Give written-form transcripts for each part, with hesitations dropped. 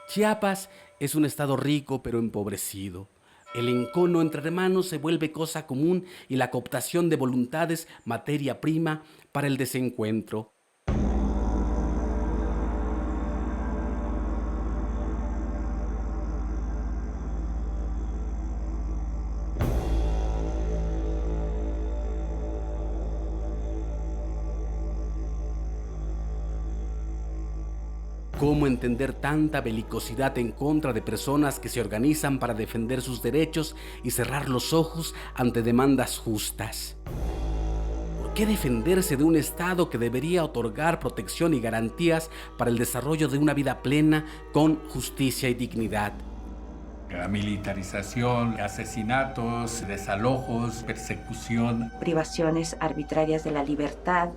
Chiapas es un estado rico pero empobrecido. El encono entre hermanos se vuelve cosa común y la cooptación de voluntades materia prima para el desencuentro. ¿Cómo entender tanta belicosidad en contra de personas que se organizan para defender sus derechos y cerrar los ojos ante demandas justas? ¿Por qué defenderse de un Estado que debería otorgar protección y garantías para el desarrollo de una vida plena con justicia y dignidad? La militarización, asesinatos, desalojos, persecución. Privaciones arbitrarias de la libertad,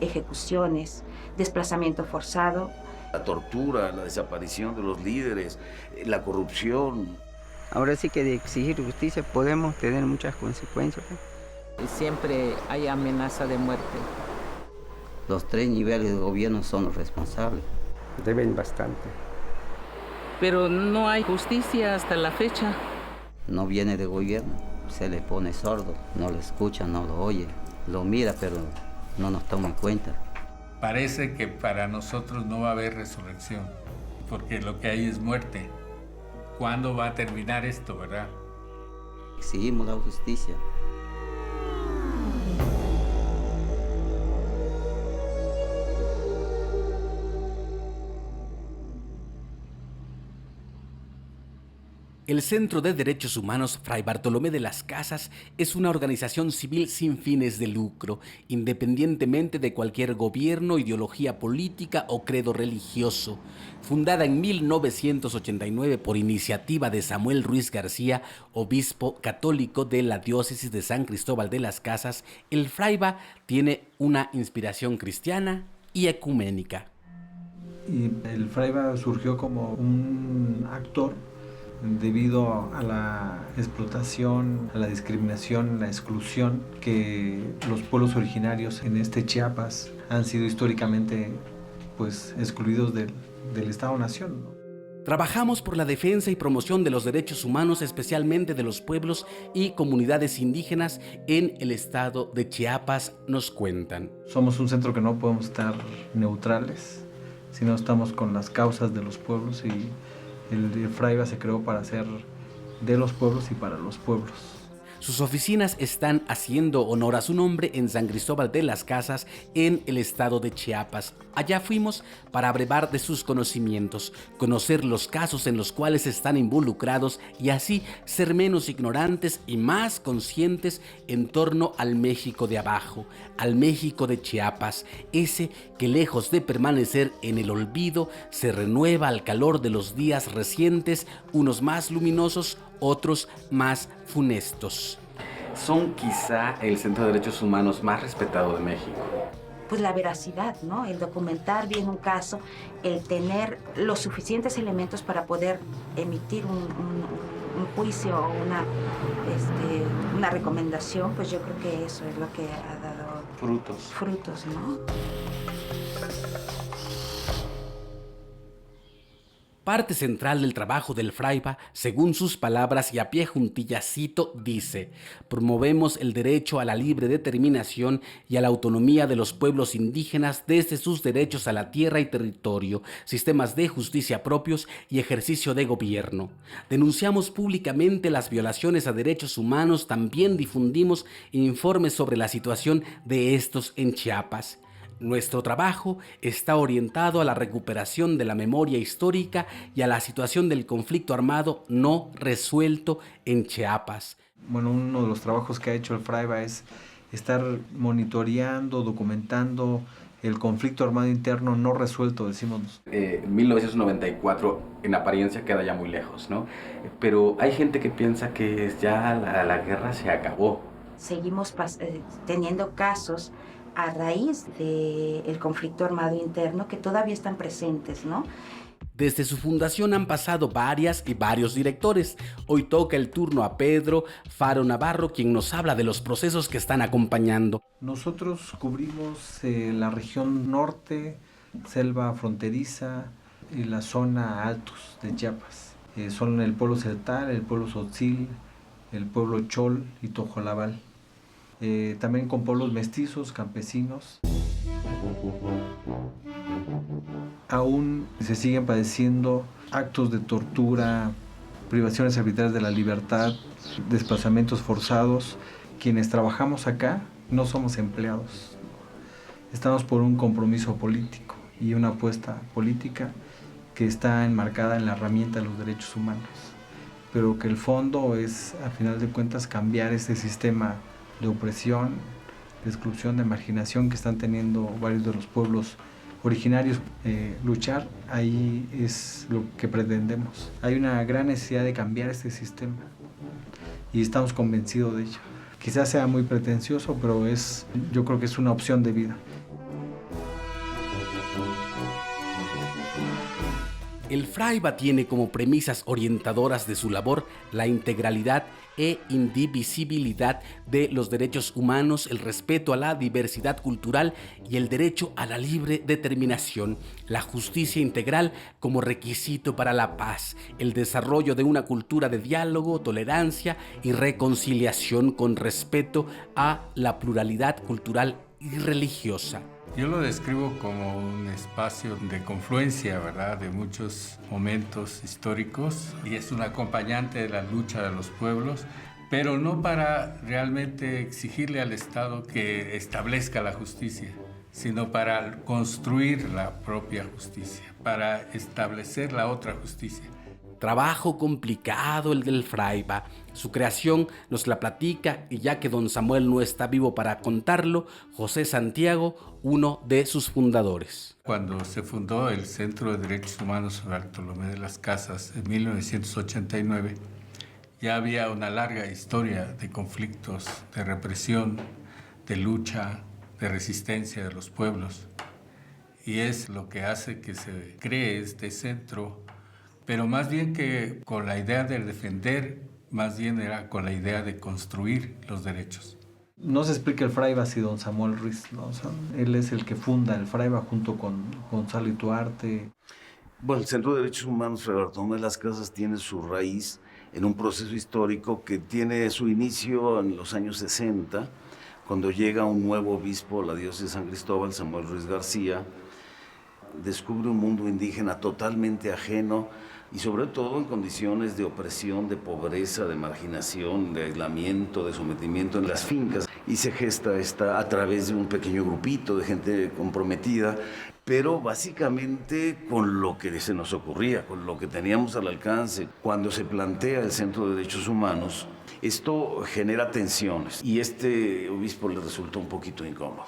ejecuciones, desplazamiento forzado. La tortura, la desaparición de los líderes, la corrupción. Ahora sí que de exigir justicia podemos tener muchas consecuencias. Siempre hay amenaza de muerte. Los 3 niveles de gobierno son los responsables. Deben bastante. Pero no hay justicia hasta la fecha. No viene de gobierno, se le pone sordo, no lo escucha, no lo oye, lo mira, pero no nos toma en cuenta. Parece que para nosotros no va a haber resurrección, porque lo que hay es muerte. ¿Cuándo va a terminar esto, verdad? Exigimos la justicia. El Centro de Derechos Humanos Fray Bartolomé de las Casas es una organización civil sin fines de lucro, independientemente de cualquier gobierno, ideología política o credo religioso. Fundada en 1989 por iniciativa de Samuel Ruiz García, obispo católico de la diócesis de San Cristóbal de las Casas, el Fraiba tiene una inspiración cristiana y ecuménica. Y el Fraiba surgió como un actor debido a la explotación, a la discriminación, la exclusión que los pueblos originarios en este Chiapas han sido históricamente excluidos del Estado-Nación, ¿no? Trabajamos por la defensa y promoción de los derechos humanos, especialmente de los pueblos y comunidades indígenas en el estado de Chiapas, nos cuentan. Somos un centro que no podemos estar neutrales, sino estamos con las causas de los pueblos, y el Fraiba se creó para ser de los pueblos y para los pueblos. Sus oficinas están haciendo honor a su nombre en San Cristóbal de las Casas, en el estado de Chiapas. Allá fuimos para abrevar de sus conocimientos, conocer los casos en los cuales están involucrados y así ser menos ignorantes y más conscientes en torno al México de abajo, al México de Chiapas, ese que lejos de permanecer en el olvido, se renueva al calor de los días recientes, unos más luminosos, otros más funestos. Son quizá el Centro de Derechos Humanos más respetado de México. Pues la veracidad, ¿no? El documentar bien un caso, el tener los suficientes elementos para poder emitir un juicio o una recomendación, pues yo creo que eso es lo que ha dado frutos, ¿no? Parte central del trabajo del Fraiba, según sus palabras y a pie juntillas cito, dice: promovemos el derecho a la libre determinación y a la autonomía de los pueblos indígenas desde sus derechos a la tierra y territorio, sistemas de justicia propios y ejercicio de gobierno. Denunciamos públicamente las violaciones a derechos humanos, también difundimos informes sobre la situación de estos en Chiapas. Nuestro trabajo está orientado a la recuperación de la memoria histórica y a la situación del conflicto armado no resuelto en Chiapas. Bueno, uno de los trabajos que ha hecho el Fraiba es estar monitoreando, documentando el conflicto armado interno no resuelto, decimos. 1994 en apariencia queda ya muy lejos, ¿no? Pero hay gente que piensa que ya la guerra se acabó. Seguimos teniendo casos a raíz del conflicto armado interno que todavía están presentes, ¿no? Desde su fundación han pasado varias y varios directores. Hoy toca el turno a Pedro Faro Navarro, quien nos habla de los procesos que están acompañando. Nosotros cubrimos la región norte, selva fronteriza, y la zona Altos de Chiapas. Son el pueblo Celtal, el pueblo Tzotzil, el pueblo Chol y Tojolabal. También con pueblos mestizos, campesinos. Aún se siguen padeciendo actos de tortura, privaciones arbitrarias de la libertad, desplazamientos forzados. Quienes trabajamos acá no somos empleados. Estamos por un compromiso político y una apuesta política que está enmarcada en la herramienta de los derechos humanos, pero que el fondo es, a final de cuentas, cambiar este sistema de opresión, de exclusión, de marginación que están teniendo varios de los pueblos originarios. Luchar ahí es lo que pretendemos. Hay una gran necesidad de cambiar este sistema y estamos convencidos de ello. Quizás sea muy pretencioso, pero yo creo que es una opción de vida. El Fraiba tiene como premisas orientadoras de su labor la integralidad e indivisibilidad de los derechos humanos, el respeto a la diversidad cultural y el derecho a la libre determinación, la justicia integral como requisito para la paz, el desarrollo de una cultura de diálogo, tolerancia y reconciliación con respeto a la pluralidad cultural y religiosa. Yo lo describo como un espacio de confluencia, ¿verdad?, de muchos momentos históricos, y es un acompañante de la lucha de los pueblos, pero no para realmente exigirle al Estado que establezca la justicia, sino para construir la propia justicia, para establecer la otra justicia. Trabajo complicado el del Fraiba. Su creación nos la platica, y ya que don Samuel no está vivo para contarlo, José Santiago, uno de sus fundadores. Cuando se fundó el Centro de Derechos Humanos Bartolomé de las Casas en 1989, ya había una larga historia de conflictos, de represión, de lucha, de resistencia de los pueblos. Y es lo que hace que se cree este centro, pero más bien que con la idea de defender, más bien era con la idea de construir los derechos. No se explica el Fraiba sin don Samuel Ruiz, ¿no? O sea, él es el que funda el Fraiba junto con Gonzalo Ituarte. Bueno, el Centro de Derechos Humanos Fray Bartolomé de las Casas tiene su raíz en un proceso histórico que tiene su inicio en los años 60, cuando llega un nuevo obispo a la diócesis de San Cristóbal, Samuel Ruiz García, descubre un mundo indígena totalmente ajeno y sobre todo en condiciones de opresión, de pobreza, de marginación, de aislamiento, de sometimiento en las fincas. Y se gesta esta a través de un pequeño grupito de gente comprometida, pero básicamente con lo que se nos ocurría, con lo que teníamos al alcance. Cuando se plantea el Centro de Derechos Humanos, esto genera tensiones y este obispo le resultó un poquito incómodo.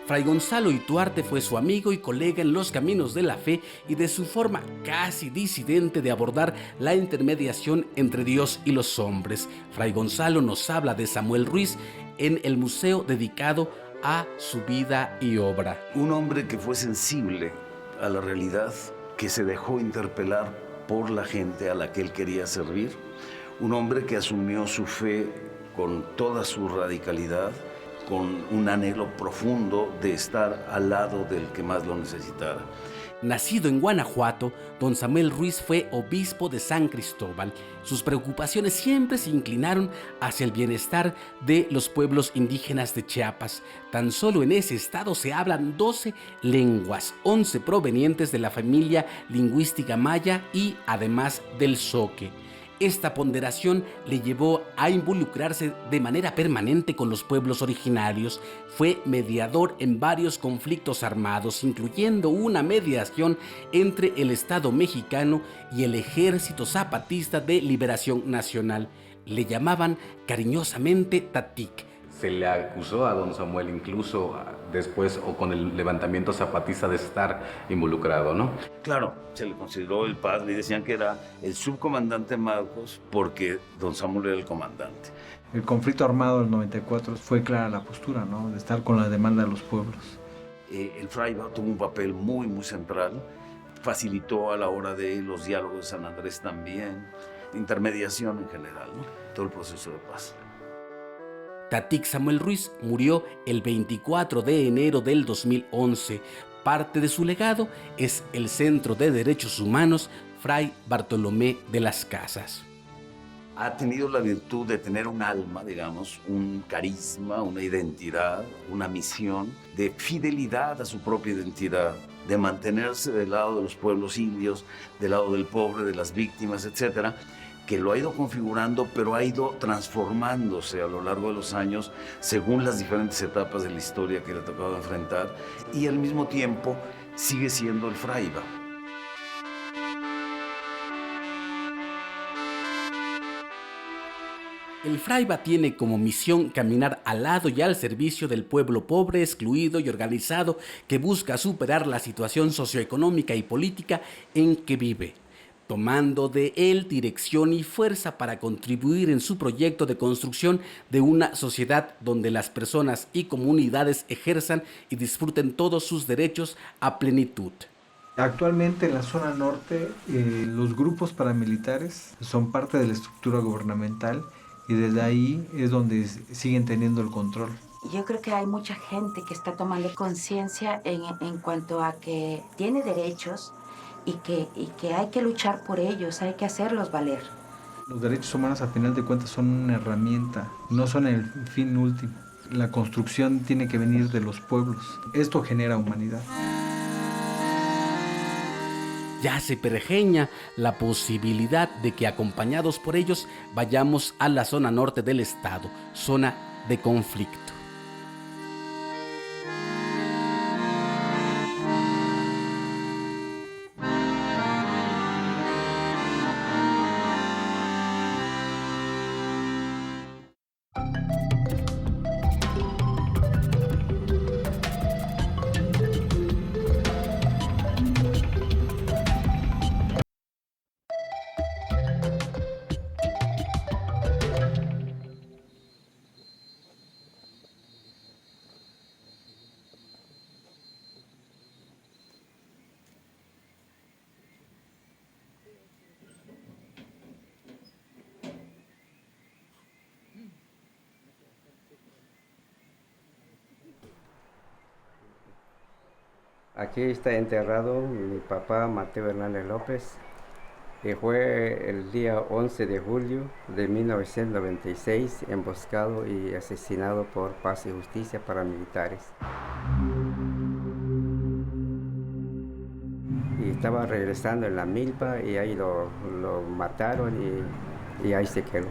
Fray Gonzalo Ituarte fue su amigo y colega en los caminos de la fe y de su forma casi disidente de abordar la intermediación entre Dios y los hombres. Fray Gonzalo nos habla de Samuel Ruiz en el museo dedicado a su vida y obra. Un hombre que fue sensible a la realidad, que se dejó interpelar por la gente a la que él quería servir. Un hombre que asumió su fe con toda su radicalidad, con un anhelo profundo de estar al lado del que más lo necesitara. Nacido en Guanajuato, don Samuel Ruiz fue obispo de San Cristóbal. Sus preocupaciones siempre se inclinaron hacia el bienestar de los pueblos indígenas de Chiapas. Tan solo en ese estado se hablan 12 lenguas, 11 provenientes de la familia lingüística maya y además del zoque. Esta ponderación le llevó a involucrarse de manera permanente con los pueblos originarios. Fue mediador en varios conflictos armados, incluyendo una mediación entre el Estado mexicano y el Ejército Zapatista de Liberación Nacional. Le llamaban cariñosamente Tatic. Se le acusó a don Samuel incluso después o con el levantamiento zapatista de estar involucrado, ¿no? Claro, se le consideró el padre y decían que era el subcomandante Marcos porque don Samuel era el comandante. El conflicto armado del 94 fue clara la postura, ¿no?, de estar con la demanda de los pueblos. El Fraiba tuvo un papel muy central. facilitó a la hora de los diálogos de San Andrés también, intermediación en general, ¿no? Todo el proceso de paz. Tatik Samuel Ruiz murió el 24 de enero del 2011. Parte de su legado es el Centro de Derechos Humanos Fray Bartolomé de las Casas. Ha tenido la virtud de tener un alma, digamos, un carisma, una identidad, una misión de fidelidad a su propia identidad, de mantenerse del lado de los pueblos indios, del lado del pobre, de las víctimas, etcétera, que lo ha ido configurando, pero ha ido transformándose a lo largo de los años según las diferentes etapas de la historia que le ha tocado enfrentar, y al mismo tiempo sigue siendo el fraiba. El fraiba tiene como misión caminar al lado y al servicio del pueblo pobre, excluido y organizado que busca superar la situación socioeconómica y política en que vive, tomando de él dirección y fuerza para contribuir en su proyecto de construcción de una sociedad donde las personas y comunidades ejerzan y disfruten todos sus derechos a plenitud. Actualmente en la zona norte los grupos paramilitares son parte de la estructura gubernamental y desde ahí es donde siguen teniendo el control. Yo creo que hay mucha gente que está tomando conciencia en cuanto a que tiene derechos y que hay que luchar por ellos, hay que hacerlos valer. Los derechos humanos a final de cuentas son una herramienta, no son el fin último. La construcción tiene que venir de los pueblos. Esto genera humanidad. Ya se pergeña la posibilidad de que acompañados por ellos vayamos a la zona norte del estado, zona de conflicto. Aquí está enterrado mi papá Mateo Hernández López, que fue el día 11 de julio de 1996 emboscado y asesinado por Paz y Justicia paramilitares. Y estaba regresando en la milpa y ahí lo mataron y ahí se quedó.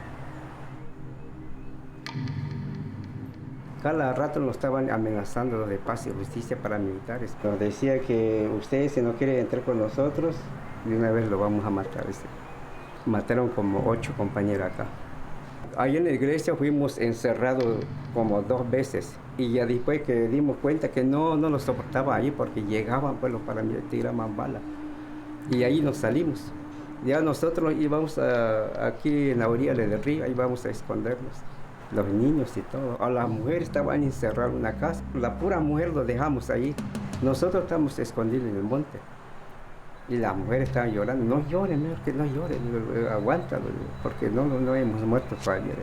Cada rato nos estaban amenazando de Paz y Justicia paramilitares. Nos decía que ustedes si no quieren entrar con nosotros, de una vez lo vamos a matar. Mataron como 8 compañeros acá. Ahí en la iglesia fuimos encerrados como 2 veces y ya después que dimos cuenta que no nos soportaba ahí porque llegaban pues los paramilitares, tiraban balas y ahí nos salimos. Ya nosotros íbamos aquí en la orilla del río, ahí vamos a escondernos. Los niños y todo. A las mujeres estaban encerradas en una casa. La pura mujer lo dejamos ahí. Nosotros estamos escondidos en el monte. Y las mujeres estaban llorando. No lloren, mejor que no lloren. Aguántalo, porque no hemos muerto todavía.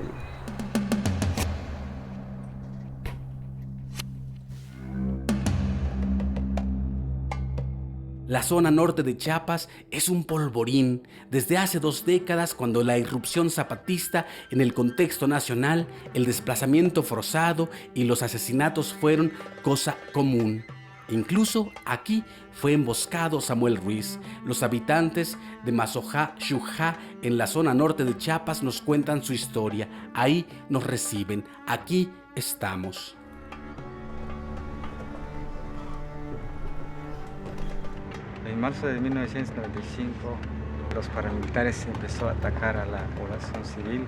La zona norte de Chiapas es un polvorín desde hace 2 décadas, cuando la irrupción zapatista en el contexto nacional, el desplazamiento forzado y los asesinatos fueron cosa común. Incluso aquí fue emboscado Samuel Ruiz. Los habitantes de Mazojá, Xujá, en la zona norte de Chiapas, nos cuentan su historia. Ahí nos reciben, aquí estamos. En marzo de 1995, los paramilitares empezó a atacar a la población civil,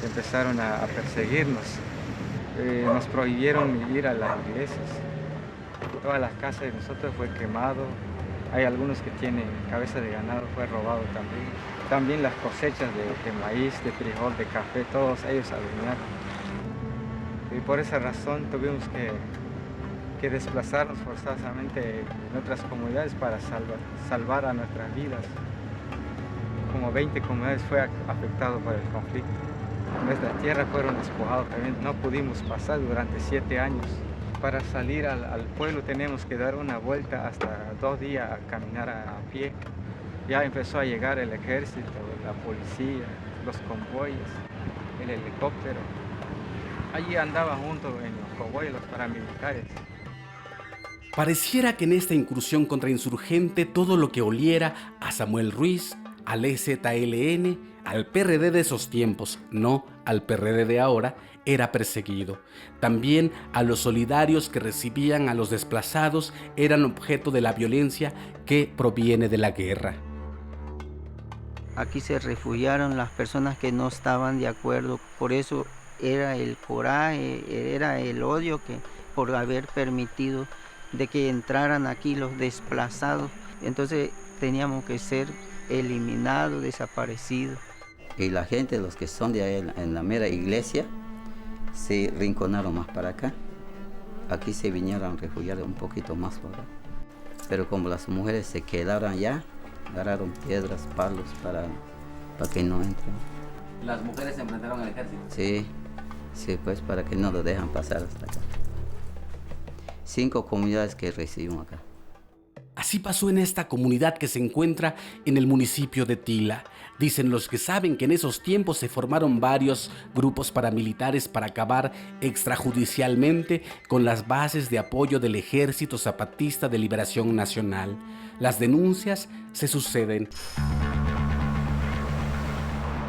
empezaron a perseguirnos, nos prohibieron ir a las iglesias, todas las casas de nosotros fue quemado, hay algunos que tienen cabeza de ganado, fue robado también las cosechas de maíz, de frijol, de café, todos ellos adueñaron. Y por esa razón tuvimos que que desplazarnos forzosamente en otras comunidades para salvar a nuestras vidas. Como 20 comunidades fue afectado por el conflicto. Nuestras tierras fueron despojadas también, no pudimos pasar durante 7 años. Para salir al pueblo tenemos que dar una vuelta hasta 2 días a caminar a pie. Ya empezó a llegar el ejército, la policía, los convoyes, el helicóptero. Allí andaban juntos en los convoyes los paramilitares. Pareciera que en esta incursión contrainsurgente todo lo que oliera a Samuel Ruiz, al EZLN, al PRD de esos tiempos, no al PRD de ahora, era perseguido. También a los solidarios que recibían a los desplazados eran objeto de la violencia que proviene de la guerra. Aquí se refugiaron las personas que no estaban de acuerdo, por eso era el coraje, era el odio que por haber permitido de que entraran aquí los desplazados. Entonces teníamos que ser eliminados, desaparecidos. Y la gente, los que son de ahí en la mera iglesia, se rinconaron más para acá. Aquí se vinieron a refugiar un poquito más por acá. Pero como las mujeres se quedaron allá, agarraron piedras, palos para que no entren. ¿Las mujeres se enfrentaron al ejército? Sí, pues para que no lo dejan pasar hasta acá. 5 comunidades que recibimos acá. Así pasó en esta comunidad que se encuentra en el municipio de Tila. Dicen los que saben que en esos tiempos se formaron varios grupos paramilitares para acabar extrajudicialmente con las bases de apoyo del Ejército Zapatista de Liberación Nacional. Las denuncias se suceden.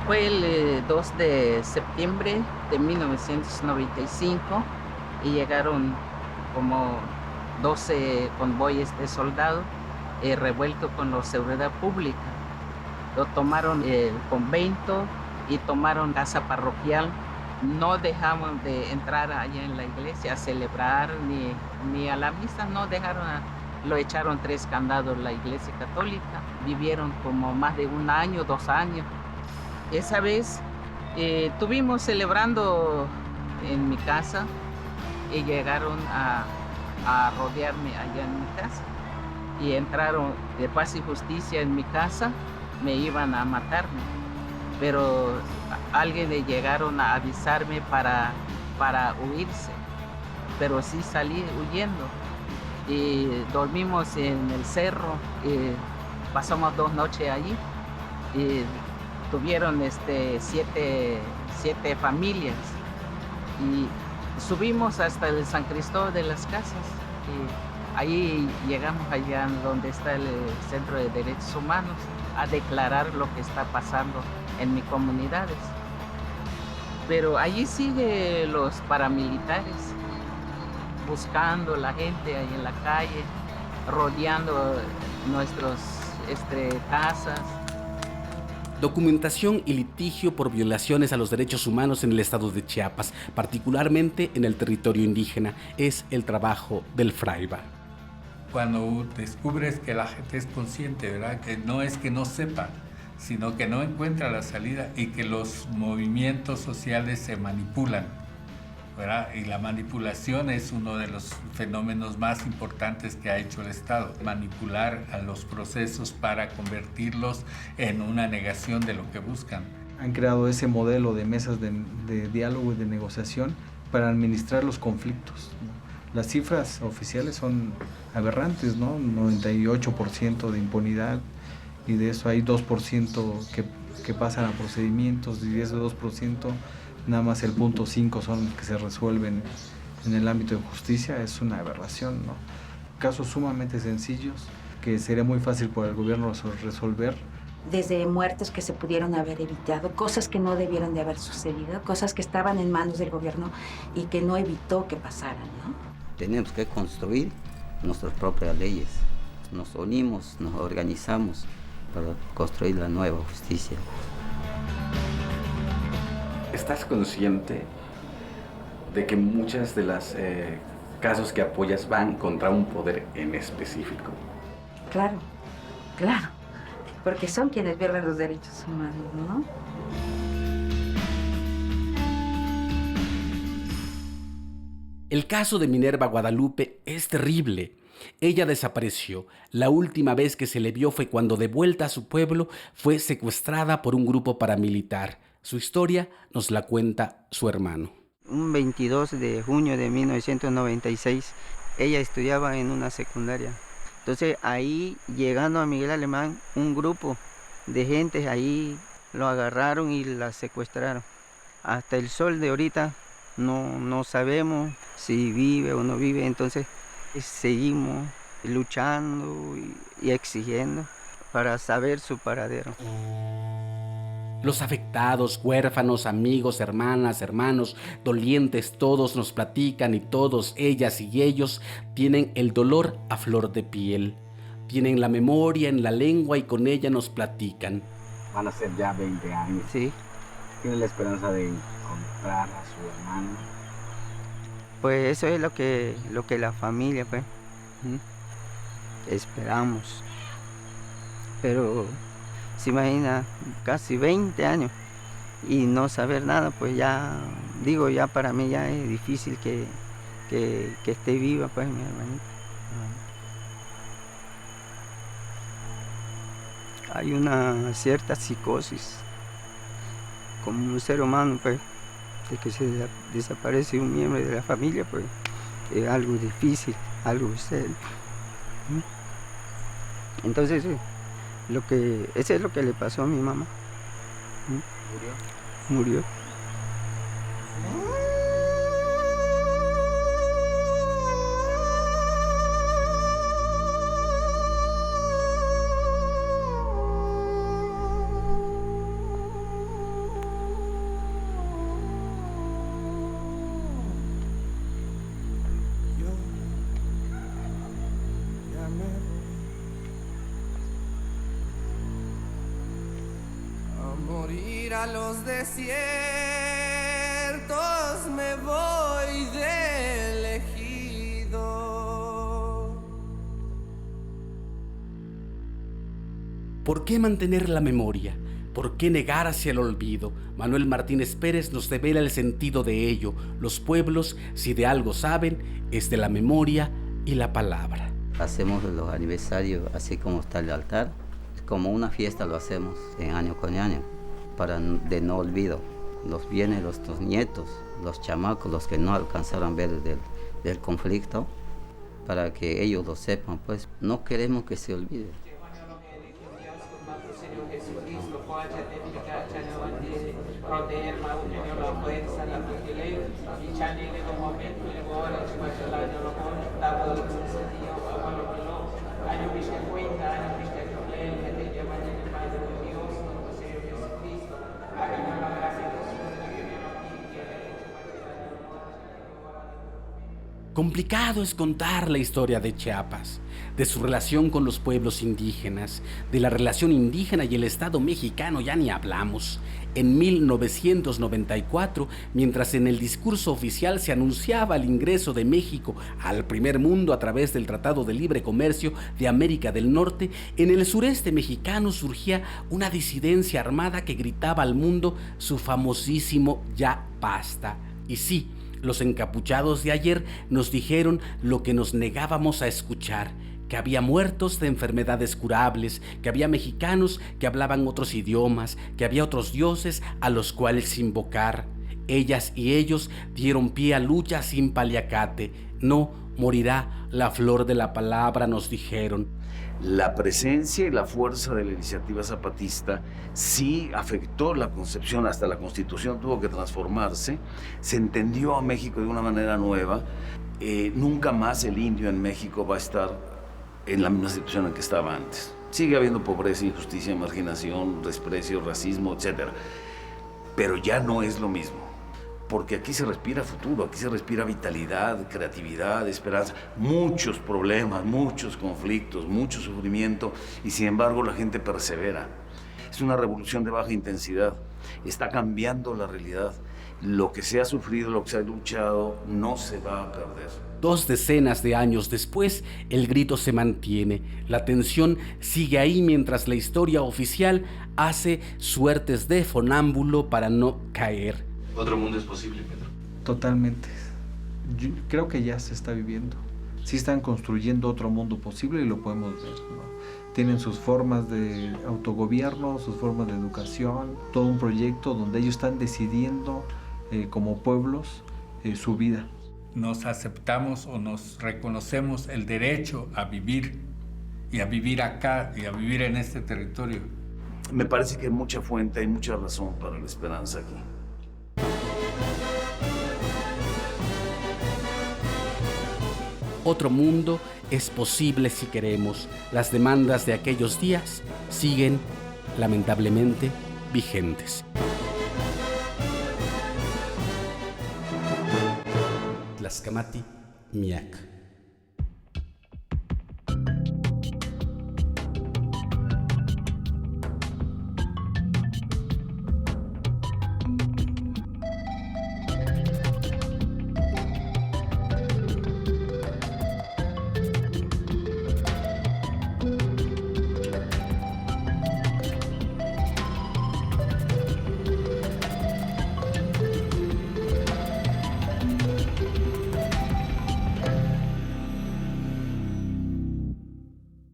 Fue el 2 de septiembre de 1995 y llegaron como 12 convoyes de soldados revueltos con la seguridad pública. Lo tomaron el convento y tomaron casa parroquial. No dejamos de entrar allá en la iglesia a celebrar ni a la misa, no dejaron, lo echaron 3 candados la iglesia católica. Vivieron como más de 1 año, 2 años. Esa vez estuvimos celebrando en mi casa y llegaron a rodearme allá en mi casa y entraron de Paz y Justicia en mi casa, me iban a matarme, pero alguien le llegaron a avisarme para huirse, pero sí salí huyendo y dormimos en el cerro, pasamos 2 noches allí y tuvieron 7 familias y subimos hasta el San Cristóbal de las Casas. Ahí llegamos allá donde está el Centro de Derechos Humanos a declarar lo que está pasando en mis comunidades. Pero allí siguen los paramilitares buscando a la gente ahí en la calle, rodeando nuestras casas. Documentación y litigio por violaciones a los derechos humanos en el estado de Chiapas, particularmente en el territorio indígena, es el trabajo del Fraiba. Cuando descubres que la gente es consciente, ¿verdad? Que no es que no sepa, sino que no encuentra la salida y que los movimientos sociales se manipulan, ¿verdad? Y la manipulación es uno de los fenómenos más importantes que ha hecho el Estado. Manipular a los procesos para convertirlos en una negación de lo que buscan. Han creado ese modelo de mesas de diálogo y de negociación para administrar los conflictos, ¿no? Las cifras oficiales son aberrantes, ¿no? 98% de impunidad y de eso hay 2% que pasan a procedimientos y de ese 2% nada más el 0.5 son los que se resuelven en el ámbito de justicia. Es una aberración, ¿no? Casos sumamente sencillos que sería muy fácil por el gobierno resolver. Desde muertes que se pudieron haber evitado, cosas que no debieron de haber sucedido, cosas que estaban en manos del gobierno y que no evitó que pasaran, ¿no? Tenemos que construir nuestras propias leyes. Nos unimos, nos organizamos para construir la nueva justicia. ¿Estás consciente de que muchas de las casos que apoyas van contra un poder en específico? Claro, claro, porque son quienes violan los derechos humanos, ¿no? El caso de Minerva Guadalupe es terrible. Ella desapareció. La última vez que se le vio fue cuando, de vuelta a su pueblo, fue secuestrada por un grupo paramilitar. Su historia nos la cuenta su hermano. Un 22 de junio de 1996, ella estudiaba en una secundaria. Entonces ahí, llegando a Miguel Alemán, un grupo de gente ahí lo agarraron y la secuestraron. Hasta el sol de ahorita no sabemos si vive o no vive, entonces seguimos luchando y exigiendo para saber su paradero. Los afectados, huérfanos, amigos, hermanas, hermanos, dolientes, todos nos platican y todos, ellas y ellos, tienen el dolor a flor de piel. Tienen la memoria en la lengua y con ella nos platican. Van a ser ya 20 años. Sí. ¿Tiene la esperanza de encontrar a su hermano? Pues eso es lo que la familia, pues, esperamos. Pero se imagina, casi 20 años y no saber nada, pues ya, digo, ya para mí ya es difícil que esté viva, pues, mi hermanita. Hay una cierta psicosis, como un ser humano, pues, de que se desaparece un miembro de la familia, pues, es algo difícil, algo serio. Entonces, eso es lo que le pasó a mi mamá. Murió. Morir a los desiertos me voy de elegido. ¿Por qué mantener la memoria? ¿Por qué negarse al olvido? Manuel Martínez Pérez nos devela el sentido de ello. Los pueblos, si de algo saben, es de la memoria y la palabra. Hacemos los aniversarios así como está el altar. Como una fiesta lo hacemos en año con año, de no olvido. Los vienen los nietos, los chamacos, los que no alcanzaron a ver del conflicto, para que ellos lo sepan, pues no queremos que se olvide. Complicado es contar la historia de Chiapas, de su relación con los pueblos indígenas, de la relación indígena y el Estado mexicano ya ni hablamos. En 1994, mientras en el discurso oficial se anunciaba el ingreso de México al primer mundo a través del Tratado de Libre Comercio de América del Norte, en el sureste mexicano surgía una disidencia armada que gritaba al mundo su famosísimo "ya basta". Y sí, los encapuchados de ayer nos dijeron lo que nos negábamos a escuchar, que había muertos de enfermedades curables, que había mexicanos que hablaban otros idiomas, que había otros dioses a los cuales invocar. Ellas y ellos dieron pie a lucha sin paliacate. No morirá la flor de la palabra, nos dijeron. La presencia y la fuerza de la iniciativa zapatista sí afectó la concepción, hasta la Constitución tuvo que transformarse, se entendió a México de una manera nueva. Nunca más el indio en México va a estar en la misma situación en que estaba antes. Sigue habiendo pobreza, injusticia, marginación, desprecio, racismo, etc. Pero ya no es lo mismo. Porque aquí se respira futuro, aquí se respira vitalidad, creatividad, esperanza, muchos problemas, muchos conflictos, mucho sufrimiento, y sin embargo la gente persevera. Es una revolución de baja intensidad, está cambiando la realidad. Lo que se ha sufrido, lo que se ha luchado, no se va a perder. 2 decenas de años después, el grito se mantiene. La tensión sigue ahí mientras la historia oficial hace suertes de fonámbulo para no caer. ¿Otro mundo es posible, Pedro? Totalmente. Yo creo que ya se está viviendo. Sí están construyendo otro mundo posible y lo podemos ver, ¿no? Tienen sus formas de autogobierno, sus formas de educación, todo un proyecto donde ellos están decidiendo como pueblos su vida. Nos aceptamos o nos reconocemos el derecho a vivir y a vivir acá y a vivir en este territorio. Me parece que hay mucha fuente, hay mucha razón para la esperanza aquí. Otro mundo es posible si queremos. Las demandas de aquellos días siguen, lamentablemente, vigentes. Tlaxcamati, Miak.